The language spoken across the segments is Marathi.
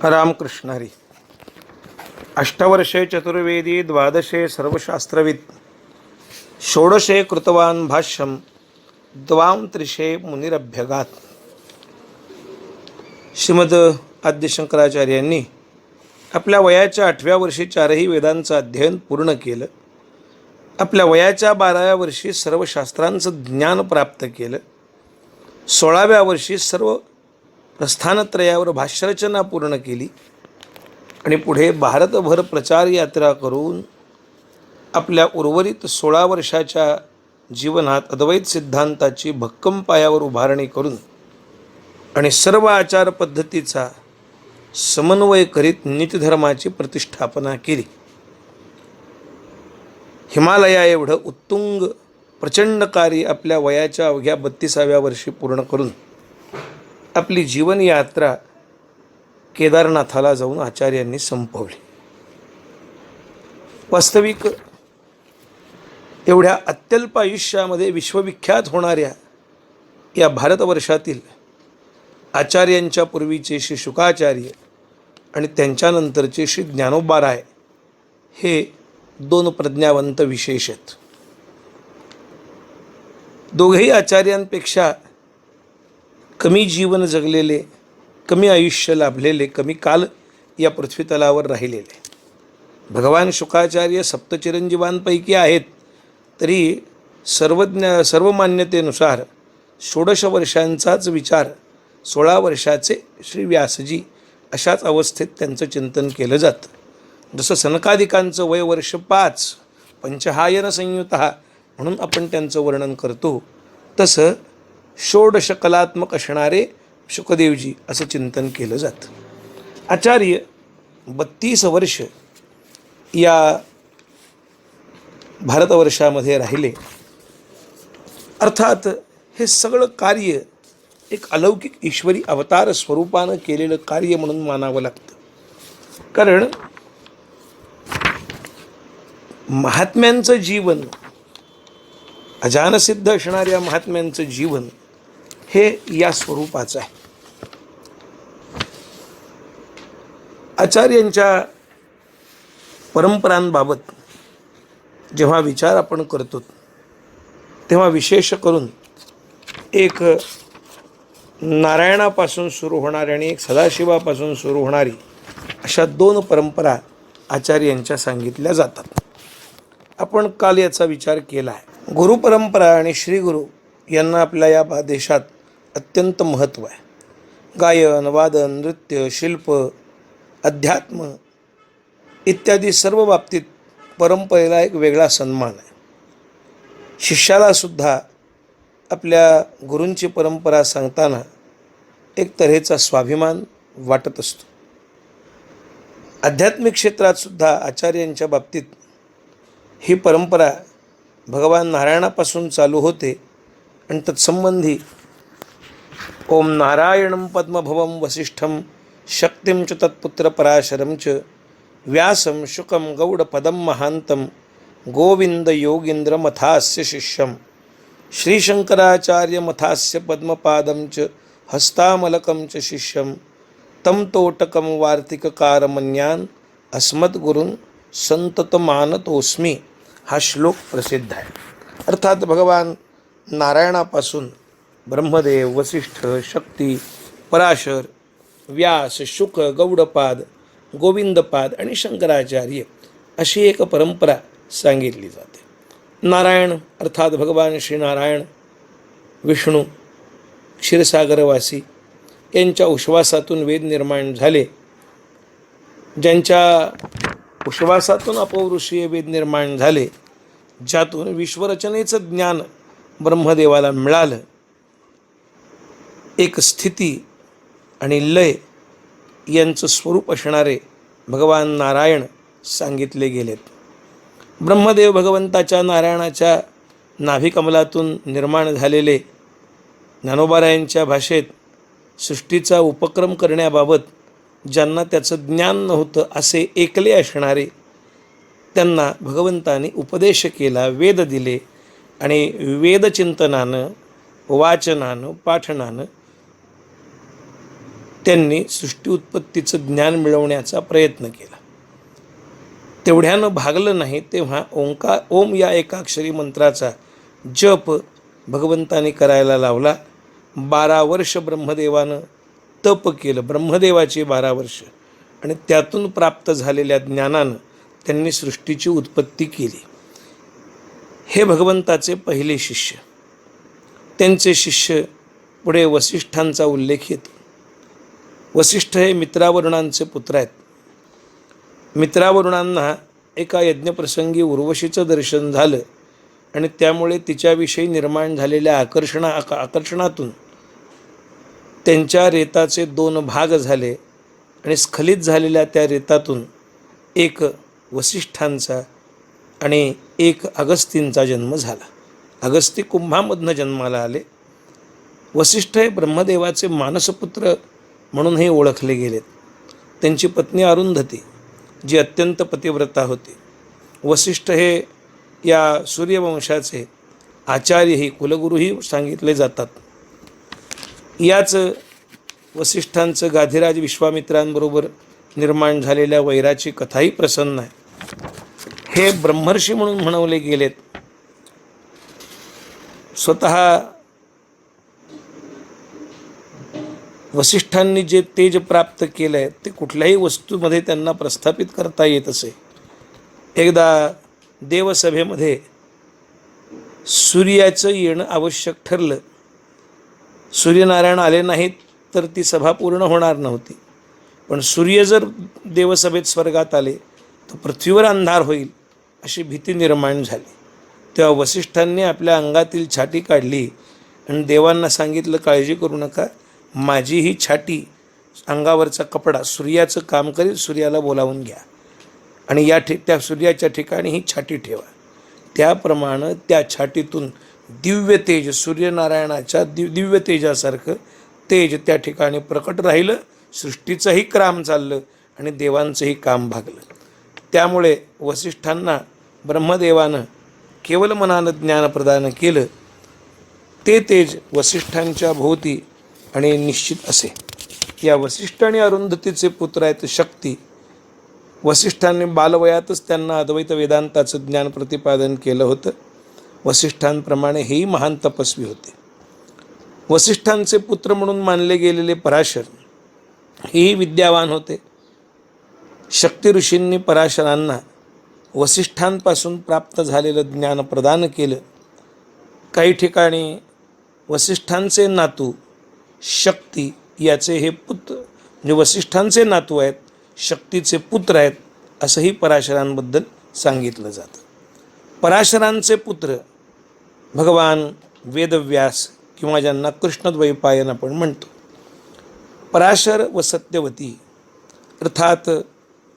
रामकृष्ण हरी. अष्टवर्षे चतुर्वेदी, द्वादशे सर्वशास्त्रविद, षोडशे कृतवान भाष्यम, द्वाम त्रिशे मुनिरभ्यगात. श्रीमद आद्य शंकराचार्यांनी आपल्या वयाच्या 8व्या वर्षी 4ही वेदांचं अध्ययन पूर्ण केलं. आपल्या वयाच्या 12व्या वर्षी सर्व शास्त्रांचं ज्ञान प्राप्त केलं. 16व्या वर्षी सर्व प्रस्थानत्रयावर भाष्यरचना पूर्ण केली आणि पुढे भारतभर प्रचार यात्रा करून आपल्या उर्वरित 16 वर्षाच्या जीवनात अद्वैत सिद्धांताची भक्कम पायावर उभारणी करून आणि सर्व आचार पद्धतीचा समन्वय करीत नीतिधर्माची प्रतिष्ठापना केली. हिमालया एवढं उत्तुंग प्रचंड कार्य आपल्या वयाच्या अवघ्या 32व्या वर्षी पूर्ण करून आपली जीवनयात्रा केदारनाथाला जाऊन आचार्यांनी संपवली. वास्तविक एवढ्या अत्यल्प आयुष्यामध्ये विश्वविख्यात होणाऱ्या या भारतवर्षातील आचार्यांच्या पूर्वीचे श्री शुकाचार्य आणि त्यांच्यानंतरचे श्री ज्ञानोबाराय हे 2 प्रज्ञावंत विशेष आहेत. दोघेही आचार्यांपेक्षा कमी जीवन जगलेले, कमी आयुष्य लाभलेले, कमी काल या पृथ्वीतलावर राहिलेले. भगवान शुकाचार्य सप्तचिरंजीवांपैकी आहेत, तरी सर्व मान्यतेनुसार 16 वर्षांचाच विचार 16 वर्षाचे श्री व्यासजी अशाच अवस्थेत त्यांचं चिंतन केलं जातं. जसं सनकादिकांचं वय वर्ष 5 पंचहायन संयुत म्हणून आपण त्यांचं वर्णन करतो, तसं 16 कलात्मक असणारे शुकदेवजी असं चिंतन केलं जातं. आचार्य 32 वर्ष या भारतवर्षामध्ये राहिले. अर्थात हे सगळं कार्य एक अलौकिक ईश्वरी अवतार स्वरूपानं केलेलं कार्य म्हणून मानावं लागतं. कारण महात्म्यांचं जीवन, अजानसिद्ध असणाऱ्या महात्म्यांचं जीवन हे या स्वरूपाचं आहे. आचार्यांच्या परंपरांबाबत जेव्हा विचार आपण करतो तेव्हा विशेष करून एक नारायणापासून सुरू होणारी आणि एक सदाशिवापासून सुरू होणारी अशा 2 परंपरा आचार्यांच्या सांगितल्या जातात. आपण काल याचा विचार केला आहे. गुरुपरंपरा आणि श्रीगुरू यांना आपल्या या देशात अत्यंत महत्त्व आहे. गायन, वादन, नृत्य, शिल्प, अध्यात्म इत्यादी सर्व बाबतीत परंपरेला एक वेगळा सन्मान आहे. शिष्यालासुद्धा आपल्या गुरूंची परंपरा सांगताना एक तऱ्हेचा स्वाभिमान वाटत असतो. आध्यात्मिक क्षेत्रातसुद्धा आचार्यांच्या बाबतीत ही परंपरा भगवान नारायणापासून चालू होते आणि तत्संबंधी ओम नारायणं पद्मभवं वसिष्ठं शक्तिं च तत्पुत्र पराशरं च व्यासं शुकं गौडपदं महान्तं गोविंद योगींद्र मथास्य शिष्यं श्रीशंकराचार्य मथास्य पद्मपादं च हस्तामलकं च शिष्यं तं तोटकं वार्तिककारमन्यान् अस्मद्गुरून् संततमानतोस्मी हा श्लोक प्रसिद्ध आहे. अर्थात भगवान नारायणापासून ब्रह्मदेव, वसिष्ठ, शक्ती, पराशर, व्यास, शुक, गौडपाद, गोविंदपाद आणि शंकराचार्य अशी एक परंपरा सांगितली जाते. नारायण अर्थात भगवान श्रीनारायण, विष्णू, क्षीरसागरवासी यांच्या उश्वासातून वेद निर्माण झाले. ज्यांच्या उश्वासातून अपौरुषीय वेद निर्माण झाले, ज्यातून विश्वरचनेचं ज्ञान ब्रह्मदेवाला मिळालं. एक स्थिती आणि लय यांचं स्वरूप असणारे भगवान नारायण सांगितले गेलेत. ब्रह्मदेव भगवंताच्या नारायणाच्या नाभिकमलातून निर्माण झालेले ज्ञानोबारायांच्या भाषेत सृष्टीचा उपक्रम करण्याबाबत ज्यांना त्याचं ज्ञान नव्हतं असे एकले असणारे, त्यांना भगवंताने उपदेश केला, वेद दिले आणि वेदचिंतनानं, वाचनानं, पाठनानं त्यांनी सृष्टी उत्पत्तीचं ज्ञान मिळवण्याचा प्रयत्न केला. तेवढ्यानं भागलं नाही तेव्हा ओम या एकाक्षरी मंत्राचा जप भगवंताने करायला लावला. 12 वर्ष ब्रह्मदेवानं तप केलं, ब्रह्मदेवाची 12 वर्ष, आणि त्यातून प्राप्त झालेल्या ज्ञानानं त्यांनी सृष्टीची उत्पत्ती केली. हे भगवंताचे पहिले शिष्य. त्यांचे शिष्य पुढे वसिष्ठांचा उल्लेख येतो. वसिष्ठ हे मित्रावरुणांचे पुत्र आहेत. मित्रावरुणांना एका यज्ञप्रसंगी उर्वशीचं दर्शन झालं आणि त्यामुळे तिच्याविषयी निर्माण झालेल्या आकर्षणातून त्यांच्या रेताचे 2 भाग झाले आणि स्खलित झालेल्या त्या रेतातून एक वसिष्ठांचा आणि एक अगस्तींचा जन्म झाला. अगस्ती कुंभामधनं जन्माला आले. वसिष्ठ हे ब्रह्मदेवाचे मानसपुत्र म्हणूनही ओळखले गेलेत. त्यांची पत्नी अरुंधती जी अत्यंत पतिव्रता होती. वसिष्ठ हे या सूर्यवंशाचे आचार्यही कुलगुरूही सांगितले जातात. याच वसिष्ठांचं गाधिराज विश्वामित्रांबरोबर निर्माण झालेल्या वैराची कथाही प्रसन्न आहे. हे ब्रह्मर्षी म्हणून म्हणवले गेलेत. स्वतः वसिष्ठांनी जे तेज प्राप्त केलं आहे ते कुठल्याही वस्तूमध्ये त्यांना प्रस्थापित करता येत असे. एकदा देवसभेमध्ये सूर्याचं येणं आवश्यक ठरलं. सूर्यनारायण आले नाहीत तर ती सभा पूर्ण होणार नव्हती. पण सूर्य जर देवसभेत स्वर्गात आले तर पृथ्वीवर अंधार होईल अशी भीती निर्माण झाली. तेव्हा वसिष्ठांनी आपल्या अंगातील छाटी काढली आणि देवांना सांगितलं, काळजी करू नका, माझी ही छाटी, अंगावरचा कपडा सूर्याचं काम करेल, सूर्याला बोलावून घ्या आणि त्या सूर्याच्या ठिकाणी ही छाटी ठेवा. त्याप्रमाणे त्या छाटीतून दिव्य तेज, सूर्यनारायणाच्या दिव्य तेजासारखं तेज त्या ठिकाणी प्रकट राहिलं. सृष्टीचंही काम चाललं आणि देवांचंही काम भागलं. त्यामुळे वसिष्ठांना ब्रह्मदेवानं केवळ मनानं ज्ञान प्रदान केलं. ते तेज वसिष्ठांच्या भोवती आणि निश्चित असे. या वसिष्ठ आणि अरुंधतीचे पुत्र आहेत शक्ती. वसिष्ठांनी बालवयातच त्यांना अद्वैत वेदांताचं ज्ञान प्रतिपादन केलं होतं. वसिष्ठांप्रमाणे हेही महान तपस्वी होते. वसिष्ठांचे पुत्र म्हणून मानले गेलेले पराशर हेही विद्यावान होते. शक्ती ऋषींनी पराशरांना वसिष्ठांपासून प्राप्त झालेलं ज्ञान प्रदान केलं. काही ठिकाणी वसिष्ठांचे नातू शक्ती याचे हे पुत्र म्हणजे वसिष्ठांचे नातू आहेत, शक्तीचे पुत्र आहेत असंही पराशरांबद्दल सांगितलं जातं. पराशरांचे पुत्र भगवान वेदव्यास किंवा ज्यांना कृष्णद्वैपायन आपण म्हणतो. पराशर व सत्यवती अर्थात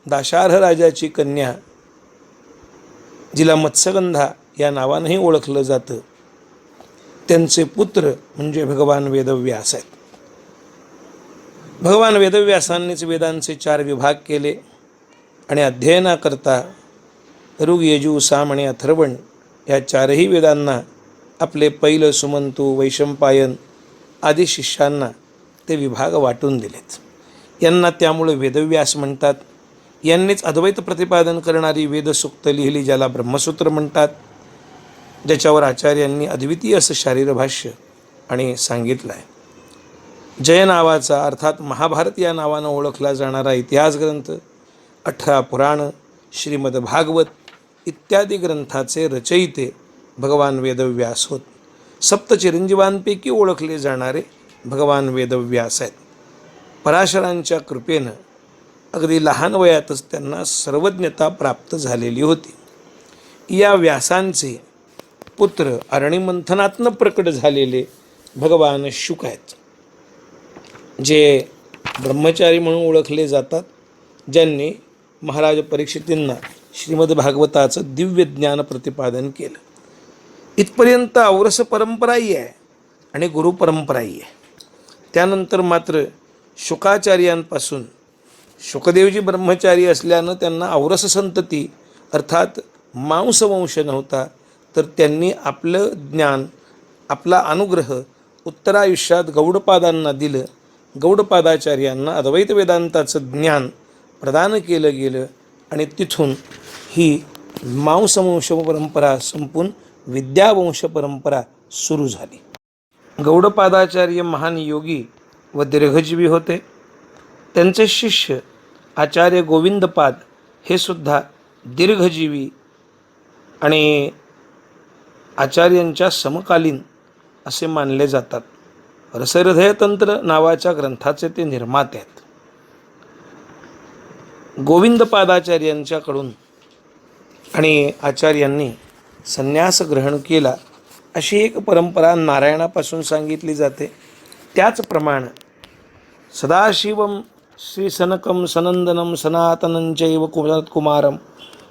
दाशार्ह राजाची कन्या जिला मत्स्यगंधा या नावानंही ओळखलं जातं, त्यांचे पुत्र म्हणजे भगवान वेदव्यास आहेत. भगवान वेदव्यासांनीच वेदांचे 4 विभाग केले आणि अध्ययनाकरता ऋग, यजु, साम आणि अथर्वण या 4ही वेदांना आपले पैल, सुमंतू, वैशंपायन आदी शिष्यांना ते विभाग वाटून दिलेत. यांना त्यामुळे वेदव्यास म्हणतात. यांनीच अद्वैत प्रतिपादन करणारी वेदसूक्त लिहिली ज्याला ब्रह्मसूत्र म्हणतात, ज्याच्यावर आचार्यांनी अद्वितीय असं शारीरभाष्य आणि सांगितलं आहे. जय नावाचा अर्थात महाभारत या नावानं ओळखला जाणारा इतिहास ग्रंथ, 18 पुराण, श्रीमद भागवत इत्यादी ग्रंथाचे रचयिते भगवान वेदव्यास होत. 7 चिरंजीवांपैकी ओळखले जाणारे भगवान वेदव्यास आहेत. पराशरांच्या कृपेनं अगदी लहान वयातच त्यांना सर्वज्ञता प्राप्त झालेली होती. या व्यासांचे पुत्र अरणिमंथनातनं प्रकट झालेले भगवान शुक आहेत, जे ब्रह्मचारी म्हणून ओळखले जातात, ज्यांनी महाराज परीक्षितींना श्रीमद भागवताचं दिव्य ज्ञान प्रतिपादन केलं. इथपर्यंत औरस परंपराही आहे आणि गुरुपरंपराही आहे. त्यानंतर मात्र शुकाचार्यांपासून, शुकदेवजी ब्रह्मचारी असल्यानं त्यांना औरस संतती अर्थात मांसवंश नव्हता, तर त्यांनी आपलं ज्ञान, आपला अनुग्रह उत्तरायुष्यात गौडपादांना दिलं गौडपादाचार्यांना अद्वैत वेदांताचं ज्ञान प्रदान केलं गेलं आणि तिथून ही मांसवंश परंपरा संपून विद्यावंश परंपरा सुरू झाली. गौडपादाचार्य महान योगी व दीर्घजीवी होते. त्यांचे शिष्य आचार्य गोविंदपाद हे सुद्धा दीर्घजीवी आणि आचार्यांच्या समकालीन असे मानले जातात. रसहृदयतंत्र नावाच्या ग्रंथाचे ते निर्माते आहेत. गोविंदपादाचार्यांच्याकडून आणि आचार्यांनी संन्यास ग्रहण केला अशी एक परंपरा नारायणापासून सांगितली जाते. त्याचप्रमाणे सदाशिवम श्रीसनकम सनंदनम सनातनंचैव कुमारम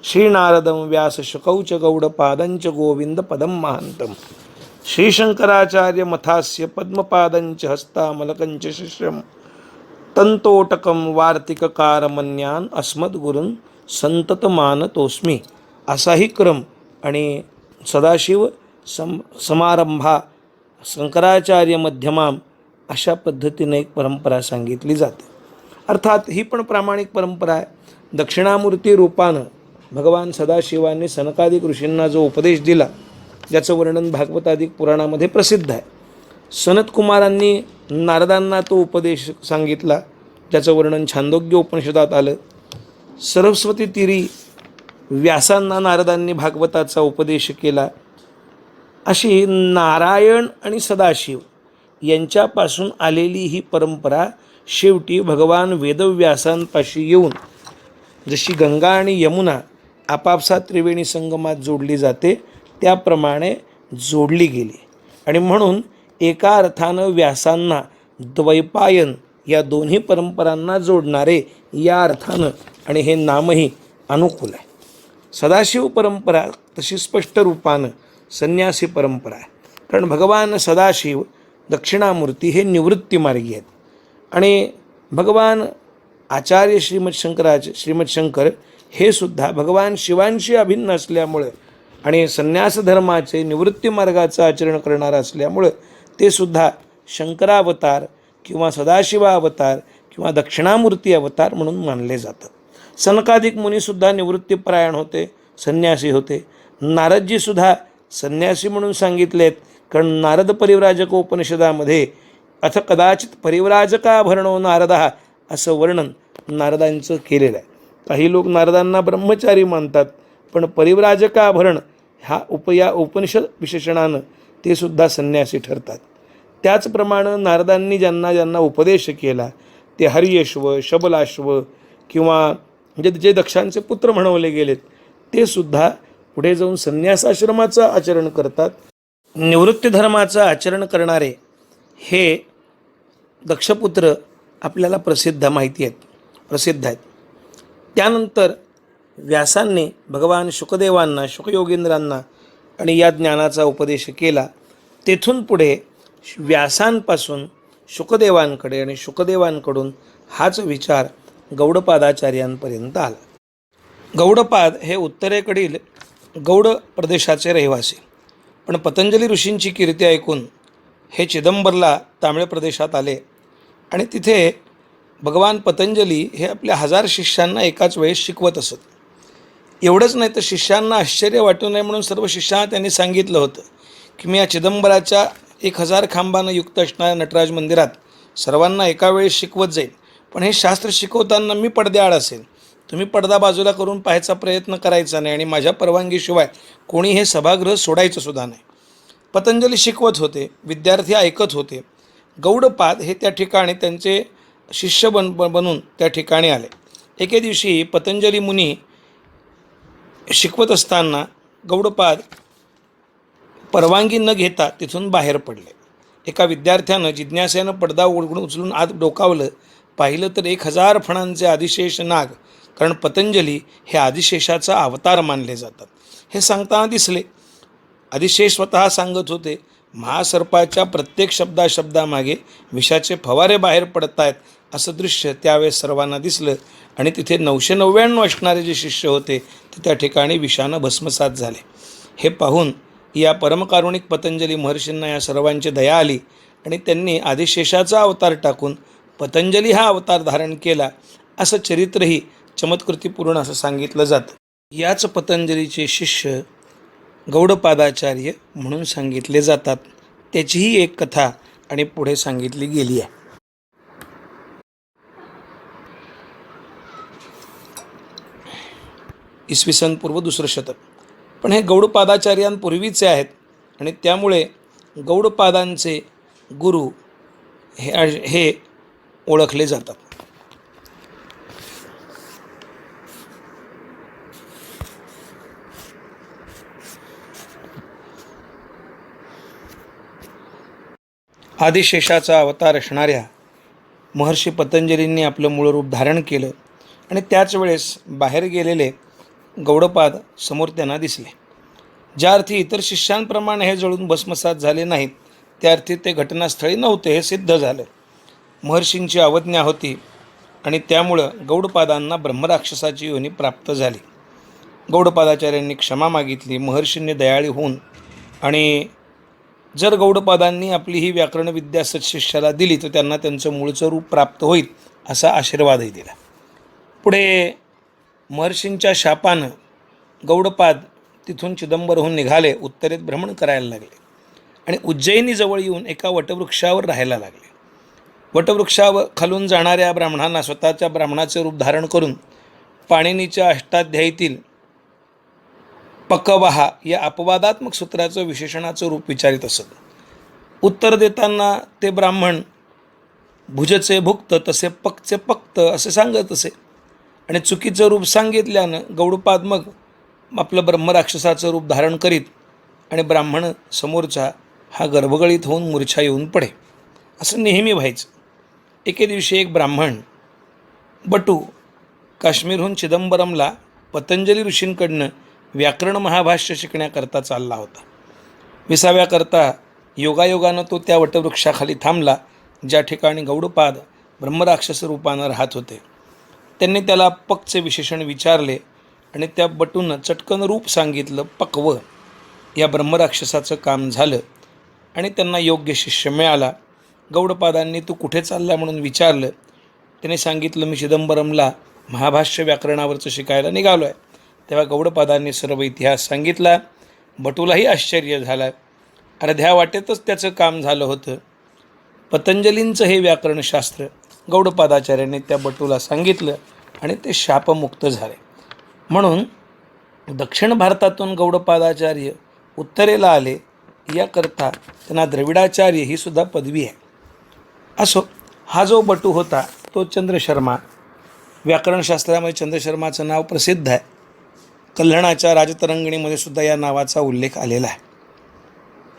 श्रीनारदम व्यासशुकौच गौडपादंच गोविंद पदम महांतम श्रीशंकराचार्य मथास्य पद्मपादंच हस्तामलकंच शिष्यम तंतोटकम वार्तिककारमन्यान अस्मद्गुरुन संततमानतोस्मी असाही क्रम आणि सदाशिव समारंभा शंकराचार्य मध्यमाम अशा पद्धतीने एक परंपरा सांगितली जाते. अर्थात ही पण प्रामाणिक परंपरा आहे. दक्षिणामूर्ती रूपानं भगवान सदाशिवांनी सनकादिक ऋषींना जो उपदेश दिला ज्याचं वर्णन भागवतादिक पुराणामध्ये प्रसिद्ध आहे. सनतकुमारांनी नारदांना तो उपदेश सांगितला ज्याचं वर्णन छांदोग्य उपनिषदात आलं. सरस्वती तीरी व्यासांना नारदांनी भागवताचा उपदेश केला. अशी नारायण आणि सदाशिव यांच्यापासून आलेली ही परंपरा शेवटी भगवान वेदव्यासांपाशी येऊन जशी गंगा आणि यमुना आपापसात त्रिवेणी संगमात जोडली जाते त्याप्रमाणे जोडली गेली. आणि म्हणून एका अर्थानं व्यासांना द्वैपायन या दोन्ही परंपरांना जोडणारे या अर्थानं आणि हे नामही अनुकूल आहे. सदाशिव परंपरा तशी स्पष्ट रूपानं संन्यासी परंपरा आहे. कारण भगवान सदाशिव दक्षिणामूर्ती हे निवृत्तीमार्गी आहेत आणि भगवान आचार्य श्रीमद शंकर हे सुद्धा भगवान शिवांशी अभिन्न असल्यामुळे आणि संन्यास धर्माचे निवृत्ती मार्गाचं आचरण करणार असल्यामुळं ते सुद्धा शंकरावतार किंवा सदाशिवावतार किंवा दक्षिणामूर्ती अवतार म्हणून मानले जातात. सनकादिक मुनीसुद्धा निवृत्तीपरायण होते, संन्यासी होते. नारदजीसुद्धा संन्यासी म्हणून सांगितलेत कारण नारद परिव्राजक उपनिषदामध्ये अथ कदाचित परिव्राजकाभरणो नारदः असं वर्णन नारदांचं केलेलं आहे. काही लोक नारदांना ब्रह्मचारी मानतात पण परिव्राजकाभरण हा या उपनिषद विशेषणानं ते सुद्धा संन्यासी ठरतात. त्याचप्रमाणे नारदांनी ज्यांना ज्यांना उपदेश केला ते हरियश्व शबलाश्व किंवा म्हणजे जे दक्षांचे पुत्र म्हणवले गेलेत ते सुद्धा पुढे जाऊन संन्यासाश्रमाचं आचरण करतात. निवृत्ती धर्माचं आचरण करणारे हे दक्षपुत्र आपल्याला प्रसिद्ध आहेत. त्यानंतर व्यासांनी भगवान शुकदेवांना शुकयोगींद्रांना आणि या ज्ञानाचा उपदेश केला. तेथून पुढे व्यासांपासून शुकदेवांकडे आणि शुकदेवांकडून हाच विचार गौडपादाचार्यांपर्यंत आला. गौडपाद हे उत्तरेकडील गौड प्रदेशाचे रहिवासी, पण पतंजली ऋषींची कीर्ती ऐकून हे चिदंबरला तामिळ प्रदेशात आले आणि तिथे भगवान पतंजली हे आपल्या 1000 शिष्यांना एकाच वेळेस शिकवत असत. एवढंच नाही तर शिष्यांना आश्चर्य वाटू नये म्हणून सर्व शिष्यांना त्यांनी सांगितलं होतं की मी या चिदंबराच्या 1000 खांबानं युक्त असणाऱ्या नटराज मंदिरात सर्वांना एका वेळेस शिकवत जाईल, पण हे शास्त्र शिकवताना मी पडद्याआड असेल. तुम्ही पडदा बाजूला करून पाहायचा प्रयत्न करायचा नाही आणि माझ्या परवानगीशिवाय कोणी हे सभागृह सोडायचं सुद्धा नाही. पतंजली शिकवत होते, विद्यार्थी ऐकत होते. गौडपाद हे त्या ठिकाणी त्यांचे शिष्य बनून त्या ठिकाणी आले. एके दिवशी पतंजली मुनी शिकवत असताना गौडपाद परवानगी न घेता तिथून बाहेर पडले. एका विद्यार्थ्यानं जिज्ञासेनं पडदा उचलून आत डोकावलं. पाहिलं तर 1000 फणांचे आदिशेष नाग, कारण पतंजली हे आदिशेषाचा अवतार मानले जातात, हे सांगताना दिसले. आदिशेष स्वतः सांगत होते महासर्पाच्या प्रत्येक शब्दामागे विषाचे फवारे बाहेर पडत आहेत असं दृश्य त्यावेळेस सर्वांना दिसलं आणि तिथे 999 असणारे जे शिष्य होते ते त्या ठिकाणी विषानं भस्मसात झाले. हे पाहून या परमकारुणिक पतंजली महर्षींना या सर्वांची दया आली आणि त्यांनी आदिशेषाचा अवतार टाकून पतंजली हा अवतार धारण केला असं चरित्रही चमत्कृतीपूर्ण असं सांगितलं जातं. याच पतंजलीचे शिष्य गौडपादाचार्य म्हणून सांगितले जातात. त्याचीही एक कथा आणि पुढे सांगितली गेली आहे. इसवी सन पूर्व 2रं शतक. पण हे गौडपादाचार्यांपूर्वीचे आहेत आणि त्यामुळे गौडपादांचे गुरु हे ओळखले जातात. आदिशेषाचा अवतार असणाऱ्या महर्षी पतंजलींनी आपलं मूळ रूप धारण केलं आणि त्याच वेळेस बाहेर गेलेले गौडपाद समोर त्यांना दिसले. ज्या अर्थी इतर शिष्यांप्रमाणे हे जळून भस्मसात झाले नाहीत, त्या अर्थी ते घटनास्थळी नव्हते हे सिद्ध झालं. महर्षींची अवज्ञा होती आणि त्यामुळं गौडपादांना ब्रह्मराक्षसाची योनी प्राप्त झाली. गौडपादाचार्यांनी क्षमा मागितली. महर्षींनी दयाळी होऊन आणि जर गौडपादांनी आपली ही व्याकरण विद्या सत्शिष्याला दिली तर त्यांना त्यांचं मूळचं रूप प्राप्त होईल असा आशीर्वादही दिला. पुढे महर्षींच्या शापानं गौडपाद तिथून चिदंबरहून निघाले, उत्तरेत भ्रमण करायला लागले आणि उज्जैनीजवळ येऊन एका वटवृक्षावर राहायला लागले. वटवृक्षावर खालून जाणाऱ्या ब्राह्मणांना स्वतःच्या ब्राह्मणाचे रूप धारण करून पाणिनीच्या अष्टाध्यायीतील पकवाहा या अपवादात्मक सूत्राचं विशेषणाचं रूप विचारित असत. उत्तर देताना ते ब्राह्मण भुजचे भुक्त तसे पकचे पक्त असे सांगत असे आणि चुकीचं रूप सांगितल्यानं गौडपाद मग आपलं ब्रह्मराक्षसाचं रूप धारण करीत आणि ब्राह्मण समोरचा हा गर्भगळीत होऊन मूर्छा येऊन पडे. असं नेहमी व्हायचं. एके दिवशी एक ब्राह्मण बटू काश्मीरहून चिदंबरमला पतंजली ऋषींकडनं व्याकरण महाभाष्य शिकण्याकरता चालला होता. 20व्या योगायोगानं तो त्या वटवृक्षाखाली थांबला ज्या ठिकाणी गौडपाद ब्रह्मराक्षस रूपानं राहत होते. त्यांनी त्याला पकचे विशेषण विचारले आणि त्या बटूनं चटकन रूप सांगितलं. पक्व या ब्रह्मराक्षसाचं काम झालं आणि त्यांना योग्य शिष्य मिळाला. गौडपादांनी तू कुठे चालला म्हणून विचारलं. त्याने सांगितलं मी चिदंबरमला महाभाष्य व्याकरणावरचं शिकायला निघालो आहे. तेव्हा गौडपादांनी सर्व इतिहास सांगितला. बटूलाही आश्चर्य झालं. अर्ध्या वाटेतच त्याचं काम झालं होतं. पतंजलींचं हे व्याकरणशास्त्र गौडपादाचार्यांनी त्या बटूला सांगितलं आणि ते शापमुक्त झाले. म्हणून दक्षिण भारतातून गौडपादाचार्य उत्तरेला आले. याकरता त्यांना द्रविडाचार्य ही सुद्धा पदवी आहे. असो, हा जो बटू होता तो चंद्रशर्मा. व्याकरणशास्त्रामध्ये चंद्रशर्माचं नाव प्रसिद्ध आहे. कल्याणाच्या राजतरंगिणीमध्ये सुद्धा या नावाचा उल्लेख आलेला आहे.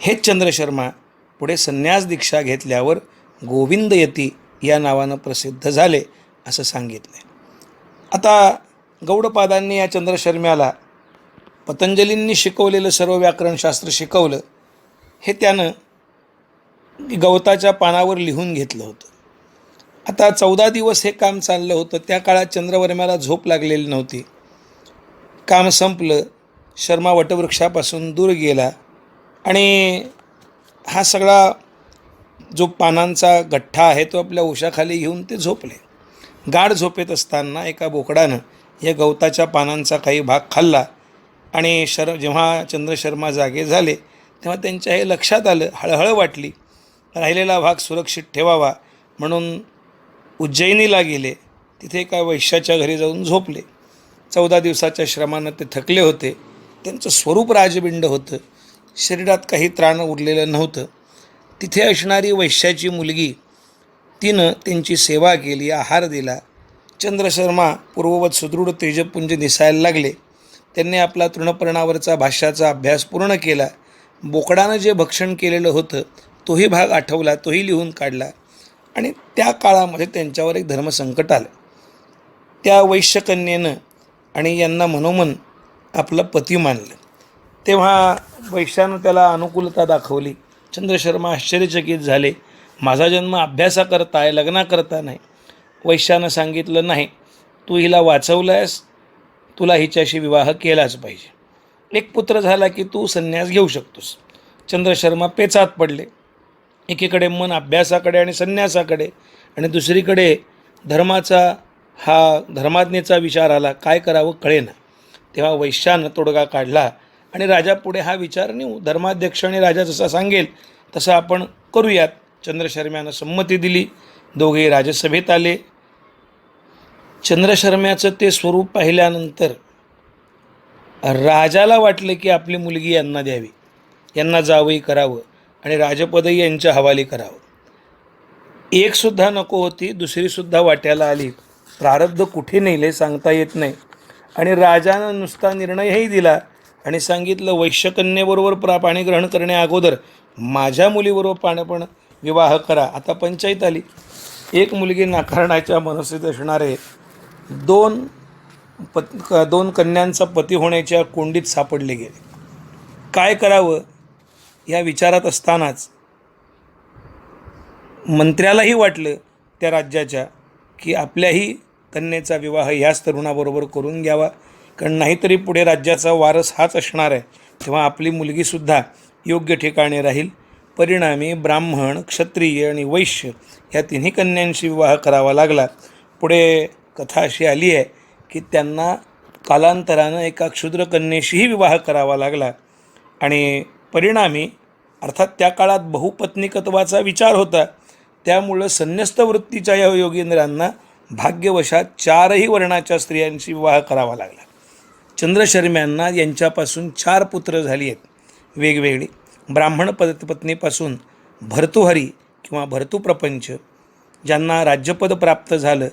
हेच चंद्रशर्मा पुढे संन्यास दीक्षा घेतल्यावर गोविंदयती या नावानं प्रसिद्ध झाले असं सांगितलं. आता गौडपादांनी या चंद्रशर्म्याला पतंजलींनी शिकवलेलं सर्व व्याकरणशास्त्र शिकवलं. हे त्यानं गवताच्या पानावर लिहून घेतलं होतं. आता 14 दिवस हे काम चाललं होतं. त्या काळात चंद्रवर्म्याला झोप लागलेली नव्हती. काम संपलं. शर्मा वटवृक्षापासून दूर गेला आणि हा सगळा जो पानांचा गठ्ठा आहे तो आपल्या उशाखाली घेऊन ते झोपले. गाढ झोपेत असताना एका बोकडानं या गवताच्या पानांचा काही भाग खाल्ला आणि जेव्हा चंद्रशर्मा जागे झाले तेव्हा त्यांच्या हे लक्षात आलं. हळहळ वाटली. राहिलेला भाग सुरक्षित ठेवावा म्हणून उज्जैनीला गेले. तिथे एका वैश्याच्या घरी जाऊन झोपले. 14 दिवसाच्या श्रमानं ते थकले होते. त्यांचं स्वरूप राजबिंड होतं. शरीरात काही त्राण उरलेलं नव्हतं. तिथे असणारी वैश्याची मुलगी तिनं त्यांची सेवा केली, आहार दिला. चंद्रशर्मा पूर्ववत सुदृढ तेजपुंज दिसायला लागले. त्यांनी आपला तृणपर्णावरचा भाष्याचा अभ्यास पूर्ण केला. बोकडानं जे भक्षण केलेलं होतं तोही भाग आठवला, तोही लिहून काढला आणि त्या काळामध्ये त्यांच्यावर एक धर्मसंकट आलं. त्या वैश्यकन्येनं आणि यांना मनोमन आपला पती मानलं. तेव्हा वैश्यानं त्याला अनुकूलता दाखवली. चंद्रशर्मा आश्चर्यचकित झाले. माझा जन्म अभ्यासाकरता आहे, लग्नाकरता नाही. वैश्यानं सांगितलं नाही, तू हिला वाचवलं आहेस, तुला हिच्याशी विवाह केलाच पाहिजे. एक पुत्र झाला की तू संन्यास घेऊ शकतोस. चंद्रशर्मा पेचात पडले. एकीकडे मन अभ्यासाकडे आणि संन्यासाकडे आणि दुसरीकडे धर्माचा धर्माज्ञेचा विचार आला, काय करावं कळेना. तेव्हा वैश्यानं तोडगा काढला आणि राजापुढे हा विचार नेऊ. धर्माध्यक्ष आणि राजा जसा सांगेल तसं आपण करूयात. चंद्रशर्म्यानं संमती दिली. दोघेही राजसभेत आले. चंद्रशर्म्याचं ते स्वरूप पाहिल्यानंतर राजाला वाटलं की आपली मुलगी यांना द्यावी, यांना जावई करावं आणि राजपदही यांच्या हवाली करावं. एकसुद्धा नको होती, दुसरीसुद्धा वाट्याला आली. प्रारब्ध कुठे नेले सांगता येत नाही. आणि राजानं नुसता निर्णयही दिला आणि सांगितलं, वैश्यकन्येबरोबर पाणीग्रहण करण्याअगोदर माझ्या मुलीबरोबर पण विवाह करा. आता पंचायत आली. एक मुलगी नाकारण्याच्या मनस्थित असणारे दोन कन्यांचा पती होण्याच्या कोंडीत सापडले गेले. काय करावं या विचारात असतानाच मंत्र्यालाही वाटलं त्या राज्याच्या की आपल्याही कन्येचा विवाह ह्याच तरुणाबरोबर करून घ्यावा, कारण नाहीतरी पुढे राज्याचा वारस हाच असणार आहे. तेव्हा आपली मुलगीसुद्धा योग्य ठिकाणी राहील. परिणामी ब्राह्मण, क्षत्रिय आणि वैश्य या तिन्ही कन्यांशी विवाह करावा लागला. पुढे कथा अशी आली आहे की त्यांना कालांतरानं एका क्षुद्र कन्येशीही विवाह करावा लागला. आणि परिणामी अर्थात त्या काळात बहुपत्निकत्वाचा विचार होता. त्यामुळं संन्यस्त वृत्तीच्या या योगींद्रांना भाग्यवशात 4ही वर्णाच्या स्त्रियांशी विवाह करावा लागला. चंद्रशर्म्यांना यांच्यापासून 4 पुत्र झाली आहेत वेगवेगळी. ब्राह्मण पत्नीपासून भर्तृहरी किंवा भर्तृप्रपंच, ज्यांना राज्यपद प्राप्त झालं.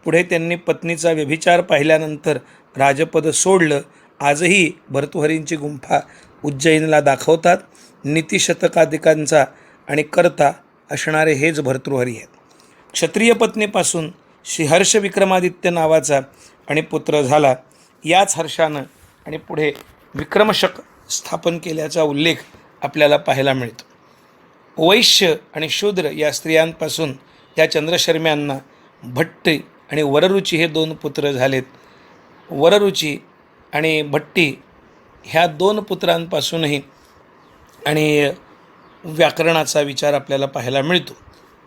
पुढे त्यांनी पत्नीचा व्यभिचार पाहिल्यानंतर राजपद सोडलं. आजही भर्तृहरींची गुंफा उज्जैनला दाखवतात. नीतिशतकाधिकांचा आणि कर्ता असणारे हेच भर्तृहरी आहेत. क्षत्रिय पत्नीपासून श्रीहर्ष विक्रमादित्य नावाचा आणि पुत्र झाला. याच हर्षानं आणि पुढे विक्रमशक स्थापन केल्याचा उल्लेख आपल्याला पाहायला मिळतो. वैश्य आणि शूद्र या स्त्रियांपासून या चंद्रशर्म्यांना भट्टी आणि वररुची हे 2 पुत्र झालेत. वररुची आणि भट्टी ह्या 2 पुत्रांपासूनही आणि व्याकरणाचा विचार आपल्याला पाहायला मिळतो.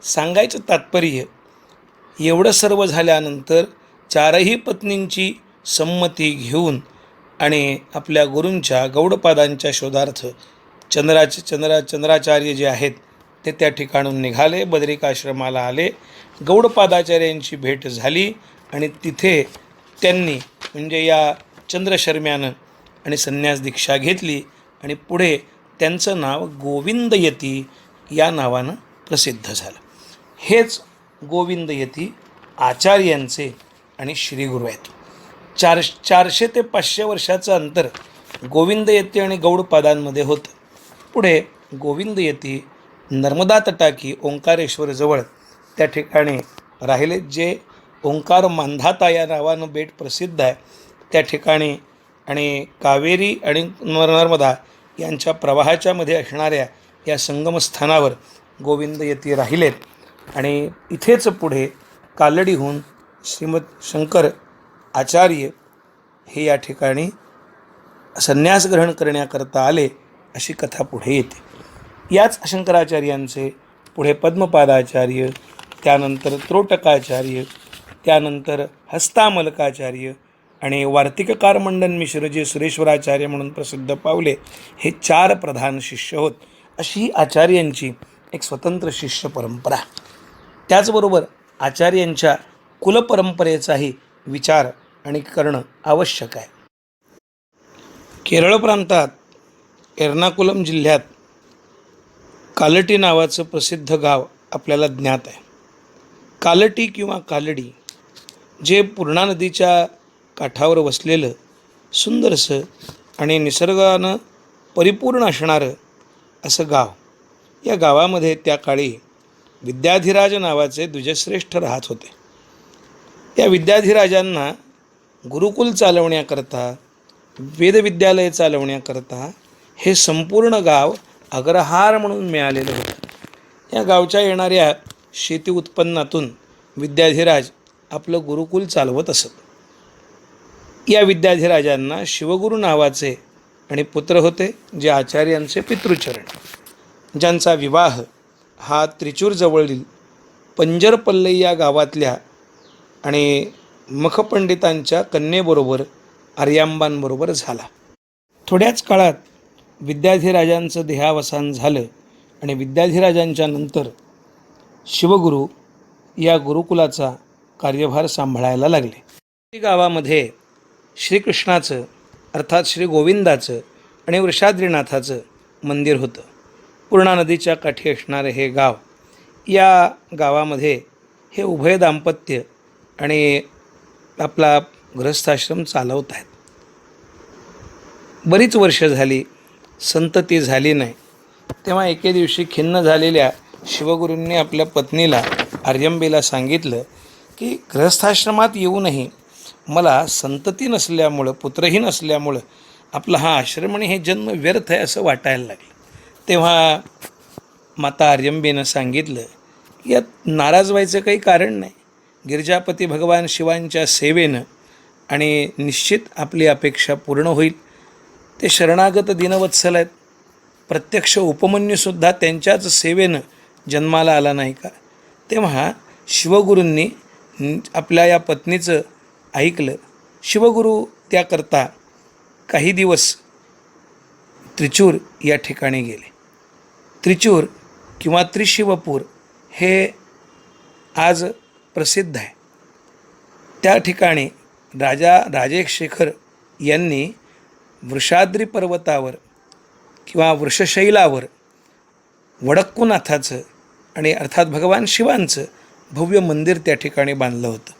सांगायचं तात्पर्य, एवढं सर्व झाल्यानंतर 4ही पत्नींची संमती घेऊन आणि आपल्या गुरूंच्या गौडपादांच्या शोधार्थ चंद्राचार्य जे आहेत ते त्या ठिकाणून निघाले. बद्रिकाश्रमाला आले. गौडपादाचार्यांची भेट झाली आणि तिथे त्यांनी म्हणजे या चंद्रशर्म्यानं आणि संन्यास दीक्षा घेतली आणि पुढे त्यांचं नाव गोविंदयती या नावानं प्रसिद्ध झालं. हेच गोविंदयती आचार्यांचे आणि श्रीगुरू आहेत. 400 ते 500 वर्षाचं अंतर गोविंदयती आणि गौडपादांमध्ये होतं. पुढे गोविंदयती नर्मदा तटाकी ओंकारेश्वरजवळ त्या ठिकाणी राहिले. जे ओंकार मांधाता या नावानं बेट प्रसिद्ध आहे त्या ठिकाणी आणि कावेरी आणि नर्मदा यांच्या प्रवाहाच्या मध्ये असणाऱ्या या संगमस्थानावर गोविंदयती राहिलेत. आणि इथेच पुढे कालडीहून श्रीमद शंकर आचार्य हे या ठिकाणी संन्यास ग्रहण करण्याकरता आले अशी कथा पुढे येते. याच शंकराचार्यांचे पुढे पद्मपादाचार्य, त्यानंतर त्रोटकाचार्य, त्यानंतर हस्तामलकाचार्य आणि वार्तिककार मंडन मिश्र जे सुरेश्वराचार्य म्हणून प्रसिद्ध पावले, हे 4 प्रधान शिष्य होत. अशी आचार्यांची एक स्वतंत्र शिष्य परंपरा. त्याचबरोबर आचार्यांच्या कुलपरंपरेचाही विचार आणि करणं आवश्यक आहे. केरळ प्रांतात एर्नाकुलम जिल्ह्यात कालटी नावाचं प्रसिद्ध गाव आपल्याला ज्ञात आहे. कालटी किंवा कालडी जे पूर्णा नदीच्या काठावर वसलेलं सुंदरसं आणि निसर्गानं परिपूर्ण असणारं असं गाव. या गावामध्ये त्या काळी विद्याधिराज नावाचे द्विजश्रेष्ठ राहत होते. या विद्याधिराजांना गुरुकुल चालवण्याकरता, वेदविद्यालय चालवण्याकरता हे संपूर्ण गाव अग्रहार म्हणून मिळालेलं होतं. या गावच्या येणाऱ्या शेती उत्पन्नातून विद्याधिराज आपलं गुरुकुल चालवत असत. या विद्याधिराजांना शिवगुरू नावाचे आणि पुत्र होते जे आचार्यांचे पितृचरण, ज्यांचा विवाह हा त्रिचूरजवळील पंजरपल्लई या गावातल्या आणि मखपंडितांच्या कन्येबरोबर आर्यांबांबरोबर झाला. थोड्याच काळात विद्याधिराजांचं देहावसान झालं आणि विद्याधिराजांच्या नंतर शिवगुरू या गुरुकुलाचा कार्यभार सांभाळायला लागले. गावामध्ये श्रीकृष्णाचं अर्थात श्री गोविंदाचं आणि वृषाद्रीनाथाचं मंदिर होतं. पूर्णा नदीच्या काठी असणारं हे गाव, या गावामध्ये हे उभय दाम्पत्य आणि आपला गृहस्थाश्रम चालवत आहेत. बरीच वर्ष झाली, संतती झाली नाही. तेव्हा एके दिवशी खिन्न झालेल्या शिवगुरूंनी आपल्या पत्नीला आर्यंबेला सांगितलं की गृहस्थाश्रमात येऊनही मला संतती नसल्यामुळं, पुत्रही नसल्यामुळं आपला हा आश्रम आणि हे जन्म व्यर्थ आहे असं वाटायला लागलं. तेव्हा माता आर्यंबेनं सांगितलं की यात नाराज व्हायचं काही कारण नाही. गिरिजापती भगवान शिवांच्या सेवेनं आणि निश्चित आपली अपेक्षा पूर्ण होईल. ते शरणागत दीनवत्सल आहेत. प्रत्यक्ष उपमन्यूसुद्धा त्यांच्याच सेवेनं जन्माला आला नाही का. तेव्हा शिवगुरूंनी आपल्या या पत्नीचं ऐकलं. शिवगुरू त्याकरता काही दिवस त्रिचूर या ठिकाणी गेले. त्रिचूर किंवा त्रिशिवपूर हे आज प्रसिद्ध आहे. त्या ठिकाणी राजेशेखर यांनी वृषाद्री पर्वतावर किंवा वृषशैलावर वडक्कुनाथाचं आणि अर्थात भगवान शिवांचं भव्य मंदिर त्या ठिकाणी बांधलं होतं.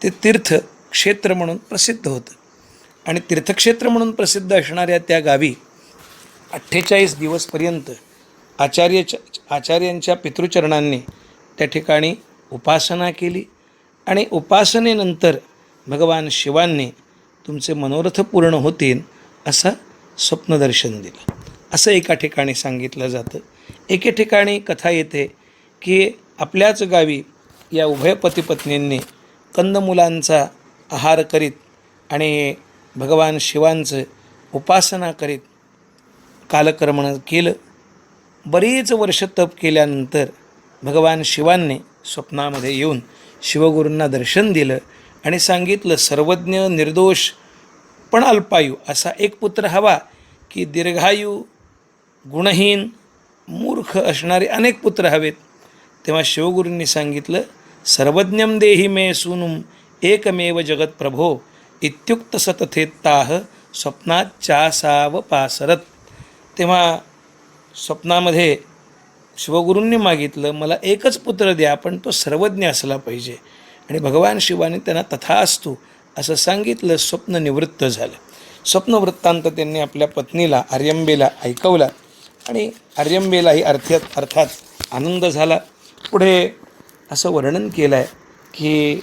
ते तीर्थक्षेत्र म्हणून प्रसिद्ध होतं आणि तीर्थक्षेत्र म्हणून प्रसिद्ध असणाऱ्या त्या गावी 48 दिवसपर्यंत आचार्यांच्या पितृचरणांनी त्या ठिकाणी उपासना केली आणि उपासनेनंतर भगवान शिवांनी तुमचे मनोरथ पूर्ण होतील असं स्वप्नदर्शन दिलं, असं एका ठिकाणी सांगितलं जातं. एके ठिकाणी कथा येते की आपल्याच गावी या उभय पतीपत्नींनी कंदमुलांचा आहार करीत आणि भगवान शिवांचं उपासना करीत कालक्रमण केलं. बरीच वर्ष तप केल्यानंतर भगवान शिवांनी स्वप्नामध्ये येऊन शिवगुरूंना दर्शन दिलं आणि सांगितलं, सर्वज्ञ, निर्दोष पण अल्पायू असा एक पुत्र हवा की दीर्घायू, गुणहीन, मूर्ख असणारे अनेक पुत्र हवेत. तेव्हा शिवगुरूंनी सांगितलं, सर्वज्ञम देहि मे सूनुम एकमेव जगत प्रभो इत्युक्त सतथेत्ताह स्वप्नात चासाव पासरत. तेव्हा स्वप्नामध्ये शिवगुरूंनी मागितलं, मला एकच पुत्र द्या पण तो सर्वज्ञ असला पाहिजे. आणि भगवान शिवाने त्यांना तथास्तु असं सांगितलं. स्वप्न निवृत्त झालं. स्वप्नवृत्तांत त्यांनी आपल्या पत्नीला आर्यंबेला ऐकवला आणि आर्यंबेलाही अर्थात आनंद झाला. पुढे असं वर्णन केलं आहे की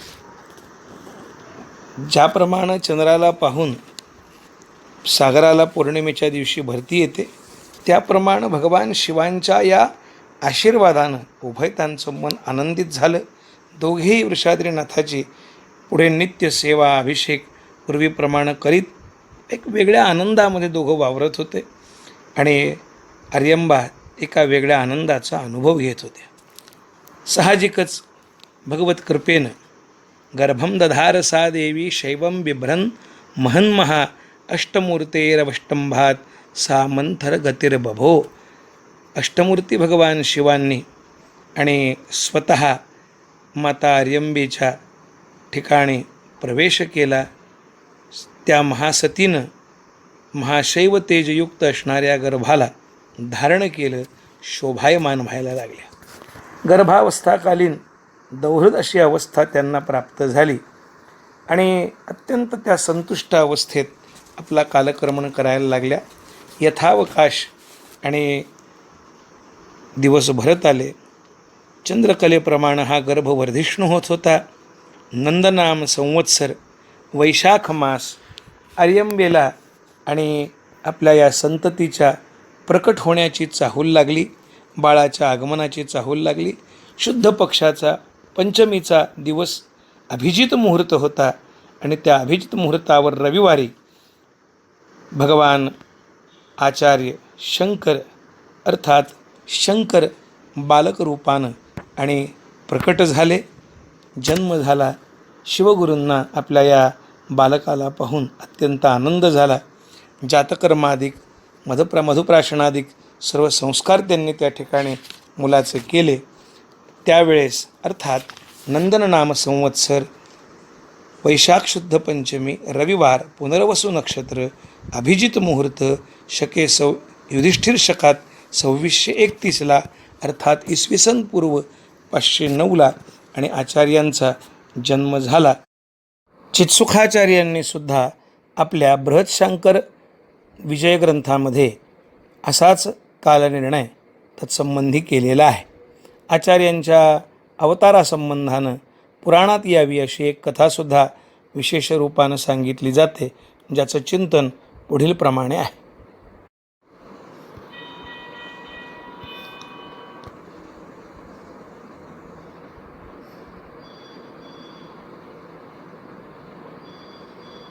ज्याप्रमाणे चंद्राला पाहून सागराला पौर्णिमेच्या दिवशी भरती येते, त्याप्रमाणे भगवान शिवांच्या या आशीर्वादानं उभयतांचं मन आनंदित झालं. दोघेही वृषाद्रीनाथाची पुढे नित्य सेवा, अभिषेक पूर्वीप्रमाणे करीत एक वेगळ्या आनंदामध्ये दोघं वावरत होते आणि आर्यंबा एका वेगळ्या आनंदाचा अनुभव घेत होत्या. साहजिकच भगवत कृपेनं गर्भं दधार सा देवी शैवं बिभ्रन महन्महा अष्टमूर्तेरवष्टंभात सा मंथर गतिर्बभो. अष्टमूर्ती भगवान शिवांनी आणि स्वतः माता आर्यंबेच्या ठिकाणी प्रवेश केला. त्या महासतीनं महाशैव तेजयुक्त असणाऱ्या गर्भाला धारण केलं, शोभायमान व्हायला लागल्या. गर्भावस्थाकालीन दौहृद अशी अवस्था त्यांना प्राप्त झाली आणि अत्यंत त्या संतुष्ट अवस्थेत आपला कालक्रमण करायला लागल्या. यथावकाश आणि दिवस भरत आले. चंद्रकलेप्रमाणे हा गर्भ वर्धिष्णू होत होता. नंदनाम संवत्सर, वैशाख मास आर्यंबेला आणि आपल्या या संततीच्या प्रकट होण्याची चाहूल लागली. बाळाच्या आगमनाची चाहूल लागली. शुद्ध पक्षाचा पंचमीचा दिवस अभिजित मुहूर्त होता आणि त्या अभिजित मुहूर्तावर रविवारी भगवान आचार्य शंकर अर्थात शंकर बालक रूपानं आणि प्रकट झाले, जन्म झाला. शिवगुरूंना आपल्या या बालकाला पाहून अत्यंत आनंद झाला. जातकर्माधिक मधुप्राशनाधिक सर्व संस्कार त्यांनी त्या ठिकाणी मुलाचे केले. त्यावेळेस अर्थात नंदन नाम संवत्सर, वैशाख शुद्ध पंचमी, रविवार, पुनर्वसू नक्षत्र, अभिजित मुहूर्त, शके युधिष्ठिर शकात 2631 अर्थात इसवी सन पूर्व 509 आणि आचार्यांचा जन्म झाला. चित्सुखाचार्यांनी सुद्धा आपल्या बृहत्शंकर विजय ग्रंथामध्ये असाच कालनिर्णय तत्संबंधी केलेला आहे. आचार्यांच्या अवतारासंबंधानं पुराणात यावी अशी एक कथासुद्धा विशेष रूपानं सांगितली जाते, ज्याचं चिंतन पुढील प्रमाणे आहे.